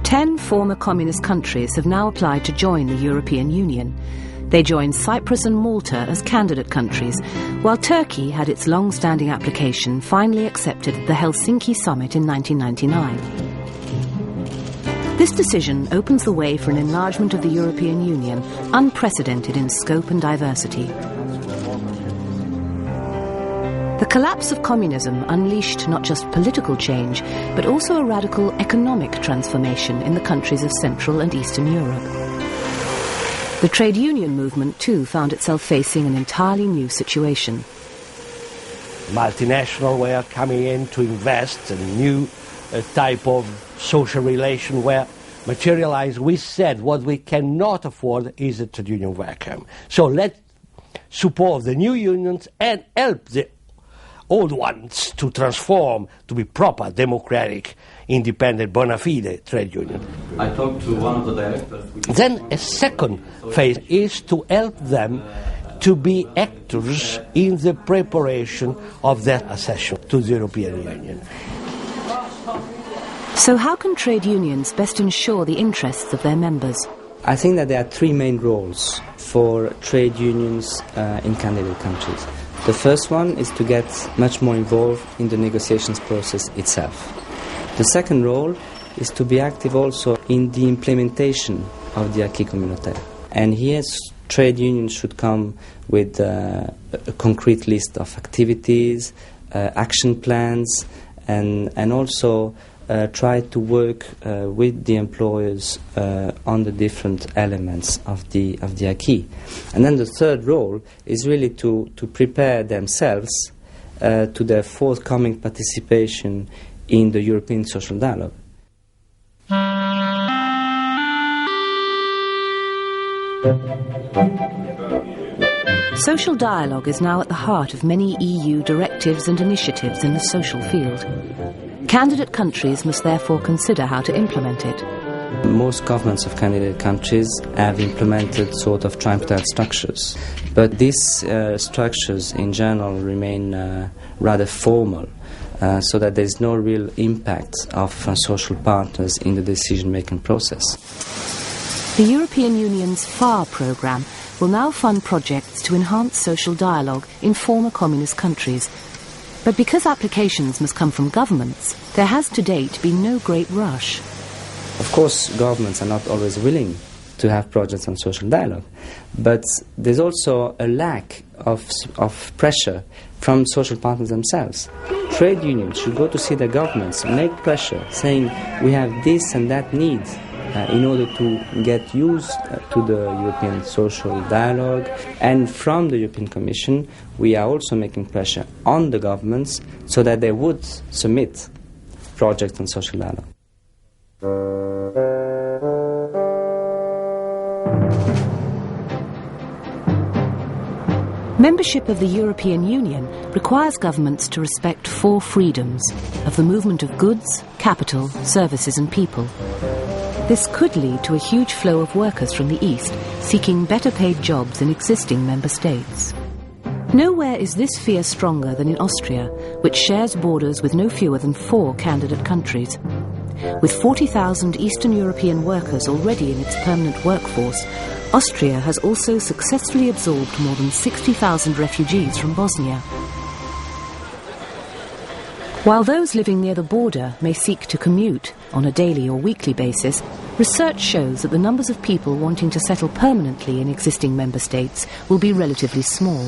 10 former communist countries have now applied to join the European Union. They joined Cyprus and Malta as candidate countries, while Turkey had its long-standing application finally accepted at the Helsinki summit in 1999. This decision opens the way for an enlargement of the European Union, unprecedented in scope and diversity. The collapse of communism unleashed not just political change, but also a radical economic transformation in the countries of Central and Eastern Europe. The trade union movement, too, found itself facing an entirely new situation. Multinational were coming in to invest, a new type of social relation were materialized. We said what we cannot afford is a trade union vacuum. So let's support the new unions and help the old ones to transform to be proper, democratic, independent, bona fide trade union. I talked to one of the directors. Then a second phase is to help them to be actors in the preparation of their accession to the European Union. So how can trade unions best ensure the interests of their members? I think that there are three main roles for trade unions in candidate countries. The first one is to get much more involved in the negotiations process itself. The second role is to be active also in the implementation of the acquis communautaire. And here trade unions should come with a concrete list of activities, action plans, and also try to work with the employers on the different elements of the acquis. And then the third role is really to prepare themselves to their forthcoming participation in the European social dialogue. Social dialogue is now at the heart of many EU directives and initiatives in the social field. Candidate countries must therefore consider how to implement it. Most governments of candidate countries have implemented sort of tripartite structures, but these structures in general remain rather formal, so that there is no real impact of social partners in the decision-making process. The European Union's PHARE programme will now fund projects to enhance social dialogue in former communist countries. But because applications must come from governments, there has to date been no great rush. Of course, governments are not always willing to have projects on social dialogue, but there's also a lack of pressure from social partners themselves. Trade unions should go to see their governments, make pressure, saying we have this and that need in order to get used to the European social dialogue. And from the European Commission, we are also making pressure on the governments so that they would submit projects on social dialogue. Membership of the European Union requires governments to respect 4 freedoms of the movement of goods, capital, services and people. This could lead to a huge flow of workers from the East seeking better paid jobs in existing member states. Nowhere is this fear stronger than in Austria, which shares borders with no fewer than 4 candidate countries. With 40,000 Eastern European workers already in its permanent workforce, Austria has also successfully absorbed more than 60,000 refugees from Bosnia. While those living near the border may seek to commute on a daily or weekly basis, research shows that the numbers of people wanting to settle permanently in existing member states will be relatively small.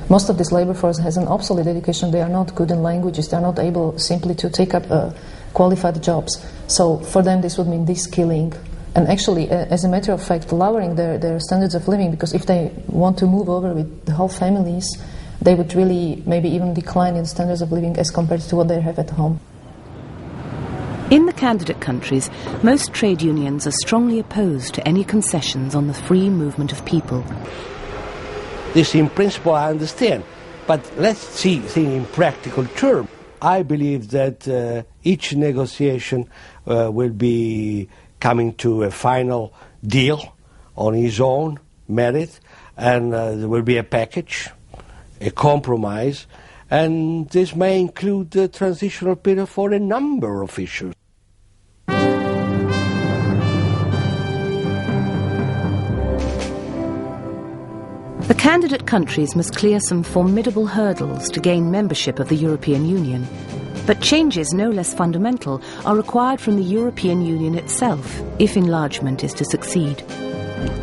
Most of this labor force has an obsolete education. They are not good in languages. They are not able simply to take up qualified jobs. So for them this would mean de-skilling. And actually, as a matter of fact, lowering their standards of living, because if they want to move over with the whole families, they would really maybe even decline in standards of living as compared to what they have at home. In the candidate countries, most trade unions are strongly opposed to any concessions on the free movement of people. This in principle I understand, but let's think in practical terms. I believe that each negotiation will be coming to a final deal on his own merit, and there will be a package, a compromise, and this may include the transitional period for a number of issues. The candidate countries must clear some formidable hurdles to gain membership of the European Union. But changes no less fundamental are required from the European Union itself if enlargement is to succeed.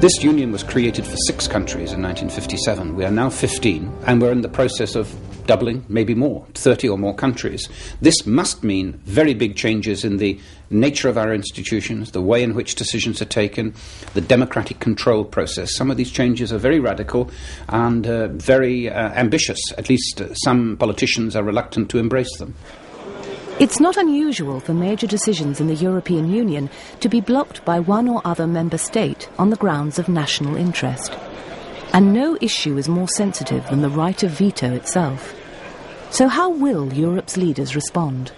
This union was created for 6 countries in 1957. We are now 15, and we're in the process of doubling, maybe more, 30 or more countries. This must mean very big changes in the nature of our institutions, the way in which decisions are taken, the democratic control process. Some of these changes are very radical and very ambitious. At least some politicians are reluctant to embrace them. It's not unusual for major decisions in the European Union to be blocked by one or other member state on the grounds of national interest. And no issue is more sensitive than the right of veto itself. So how will Europe's leaders respond?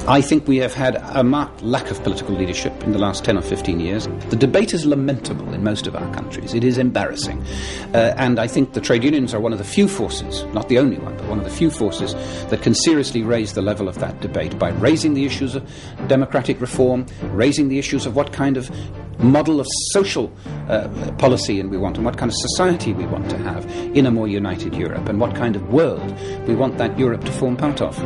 I think we have had a marked lack of political leadership in the last 10 or 15 years. The debate is lamentable in most of our countries. It is embarrassing. And I think the trade unions are one of the few forces, not the only one, but one of the few forces that can seriously raise the level of that debate by raising the issues of democratic reform, raising the issues of what kind of model of social policy we want, and what kind of society we want to have in a more united Europe, and what kind of world we want that Europe to form part of.